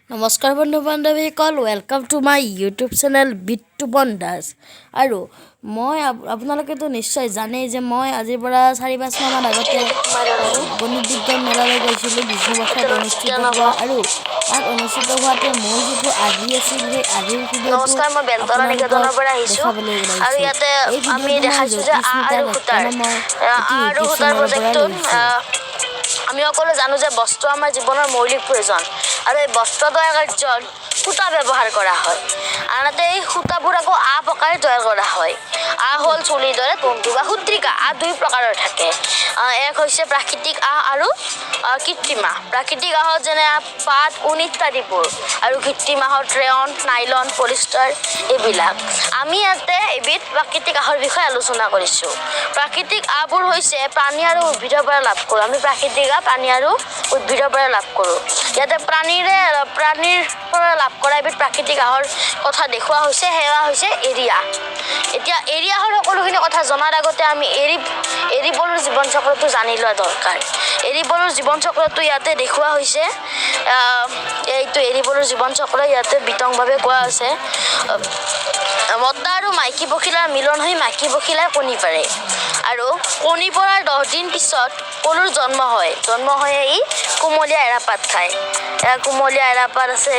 নমস্কাৰ বন্ধু বান্ধৱীসকল, welcome to my YouTube channel বিiiitupan দাস। আৰু মই আপোনালোকেতো নিশ্চয় জানেই যে মই আজিৰ পৰা 4-5 মাহমান আগতে গণিত বিজ্ঞান মেলালৈ গৈছিলোঁ বিষ্ণুপাঠত অনুষ্ঠিত হোৱা। আৰু তাত অনুষ্ঠিত হোৱাতে মোৰ যিটো আজি আছিল সেই আজিৰ ভিডিঅ'টো দেখাবলৈ ওলাইছোঁ। এই ভিডিঅ'টো মই জ্যোতিস্মিতা দত্ত নামৰ এটি ইউটিউব চেনেলৰ পৰা লৈছোঁ। আমি সকলো জানো যে বস্ত্ৰ আমাৰ জীৱনৰ মৌলিক প্ৰয়োজন আৰু এই বস্ত্ৰ তৈয়াৰ কাৰ্যত সূতা ব্যৱহাৰ কৰা হয়। আনহাতে এই সূতাবোৰ আকৌ প্ৰকাৰে তৈয়াৰ কৰা হয়। হ'ল চুলিৰ দৰে তন্তু বা সূত্ৰিকা। দুই প্ৰকাৰৰ থাকে। এক হৈছে প্ৰাকৃতিক আৰু কৃত্ৰিম। প্ৰাকৃতিক যেনে পাট, ঊণ ইত্যাদিবোৰ, আৰু কৃত্ৰিম ৰেয়ন, নাইলন, পলিষ্টাৰ এইবিলাক। আমি ইয়াতে এবিধ প্ৰাকৃতিক বিষয়ে আলোচনা কৰিছোঁ। প্ৰাকৃতিক বোৰ হৈছে প্ৰাণী আৰু উদ্ভিদৰ পৰা লাভ কৰোঁ। আমি প্ৰাকৃতিক প্ৰাণী আৰু উদ্ভিদৰ পৰা লাভ কৰোঁ। ইয়াতে প্ৰাণীৰ পৰা লাভ কৰা এবিধ প্ৰাকৃতিক কথা দেখুওৱা হৈছে, সেয়া হৈছে এৰিয়া। এতিয়া এৰিয়াৰ সকলোখিনি কথা জনাৰ আগতে আমি এৰী পলুৰ জীৱন চক্ৰটো জানি লোৱা দৰকাৰ। এৰী পলুৰ জীৱন চক্ৰটো ইয়াতে দেখুওৱা হৈছে। এইটো এৰী পলুৰ জীৱন চক্ৰ ইয়াতে বিতংভাৱে কোৱা আছে। মতা আৰু মাইকী পখিলাৰ মিলন হৈ মাইকী পখিলাই কণী পাৰে, আৰু কণী পৰাৰ 10 দিন পিছত পলুৰ জন্ম হয়। জন্ম হৈ ই কুমলীয়া এৰাপাত খায়। কুমলীয়া এৰাপাত আছে,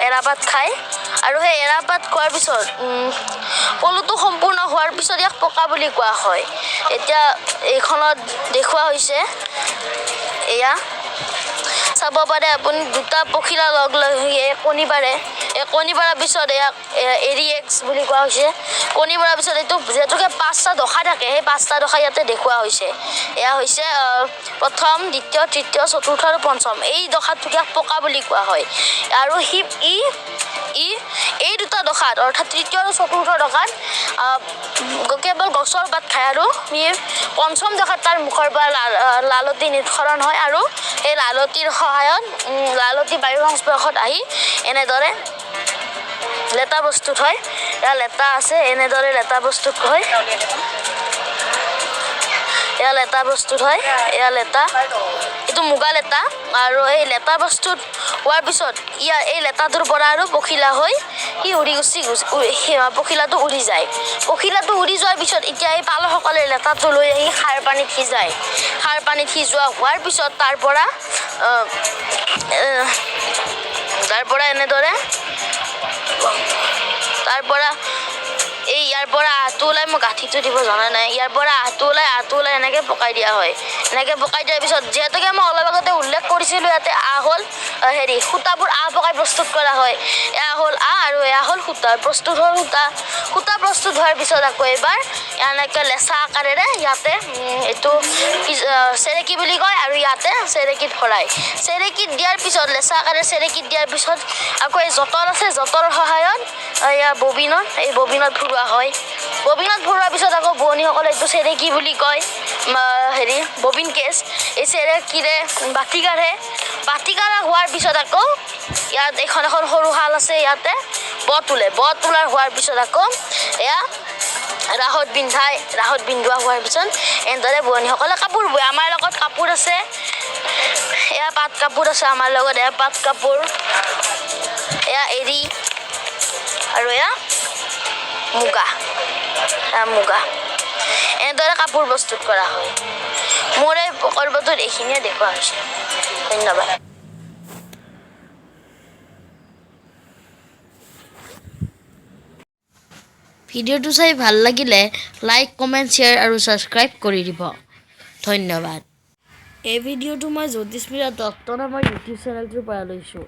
এৰাপাত খায়। আৰু সেই এৰাপাত খোৱাৰ পিছত পলুটো সম্পূৰ্ণ হোৱাৰ পিছত ইয়াক পকা বুলি কোৱা হয়। এতিয়া এইখনত দেখুওৱা হৈছে, এয়া চাব পাৰে আপুনি, দুটা পখিলা লগ লাগি কণী পাৰে। এই কণী পৰাৰ পিছত ইয়াক এৰী এগছ বুলি কোৱা হৈছে। কণী পৰাৰ পিছত এইটো যিহেতুকে 5টা দশা থাকে, সেই 5টা দশা ইয়াতে দেখুওৱা হৈছে। এয়া হৈছে প্ৰথম, দ্বিতীয়, তৃতীয়, চতুৰ্থ আৰু পঞ্চম। এই দশাটোক ইয়াক পকা বুলি কোৱা হয়। আৰু এই দুটা দশাত, অৰ্থাৎ তৃতীয় আৰু চতুৰ্থ দশাত কেৱল গছৰ পাত খায়, আৰু পঞ্চম দশাত তাৰ মুখৰ পৰা লালতী নিঃসৰণ হয়, আৰু এই লালতীৰ সহায়ত লালতী বায়ুৰ সংস্পৰ্শত আহি এনেদৰে লেটা প্ৰস্তুত হয়। এয়া লেটা আছে, এনেদৰে লেটা প্ৰস্তুত হয়। এয়া লেটা প্ৰস্তুত হয়, এয়া লেটা, এইটো মুগা লেটা। আৰু এই লেটা প্ৰস্তুত হোৱাৰ পিছত এই লেটাটোৰ পৰা আৰু পখিলা হৈ পখিলাটো উৰি যায়। পখিলাটো উৰি যোৱাৰ পিছত এতিয়া এই পালকসকলে লেটাটো লৈ আহি খাৰ পানীত সিজায়। খাৰ পানীত সিজোৱা হোৱাৰ পিছত তাৰ পৰা এনেদৰে ইয়াৰ পৰা আহটো ওলাই, মই গাঁঠিটো দিব জনা নাই। ইয়াৰ পৰা আহটো ওলাই এনেকে পকাই দিয়া হয়। এনেকে পকাই দিয়াৰ পিছত, যিহেতুকে মই অলপ আগতে উল্লেখ কৰিছিলোঁ, ইয়াতে হ'ল সূতাবোৰ পকাই প্ৰস্তুত কৰা হয়। এয়া হ'ল আৰু এয়া হ'ল সূতা। প্ৰস্তুত হ'ল সূতা প্ৰস্তুত হোৱাৰ পিছত আকৌ এবাৰ এনেকে লেচা আকাৰেৰে ইয়াতে এইটো চেৰেকী বুলি কয়, আৰু ইয়াতে চেৰেকীত ভৰাই। চেৰেকীত দিয়াৰ পিছত, লেচা আকাৰে চেৰেকীত দিয়াৰ পিছত আকৌ এই যঁতৰ আছে, যঁতৰৰ সহায়ত এয়া ববিনত ভৰোৱা হয়। ববিনত ভৰোৱাৰ পিছত আকৌ বোৱনীসকলে এইটো চেৰেকী বুলি কয়, ববিন কেছ। এই চেৰেকীৰে বাতি কাঢ়ে। বাতি কাঢ়া হোৱাৰ পিছত আকৌ ইয়াত এখন সৰু শাল আছে, ইয়াতে তোলাৰ হোৱাৰ পিছত আকৌ এয়া ৰাহত বিন্ধোৱা হোৱাৰ পিছত এনেদৰে বোৱনীসকলে কাপোৰ বয়। আমাৰ লগত কাপোৰ আছে, এয়া পাট কাপোৰ আছে আমাৰ লগত। এয়া পাট কাপোৰ, এয়া এৰী, আৰু এয়া মুগা। এনেদৰে কাপোৰ প্ৰস্তুত কৰা হয়। মোৰ এই প্ৰকল্পটোত এইখিনিয়ে দেখুওৱা হৈছে। ধন্যবাদ। ভিডিঅ'টো চাই ভাল লাগিলে লাইক, কমেণ্ট, শ্বেয়াৰ আৰু ছাবস্ক্ৰাইব কৰি দিব। ধন্যবাদ। এই ভিডিঅ'টো মই জ্যোতিস্মিতা দত্ত নামৰ ইউটিউব চেনেলটোৰ পৰা লৈছোঁ।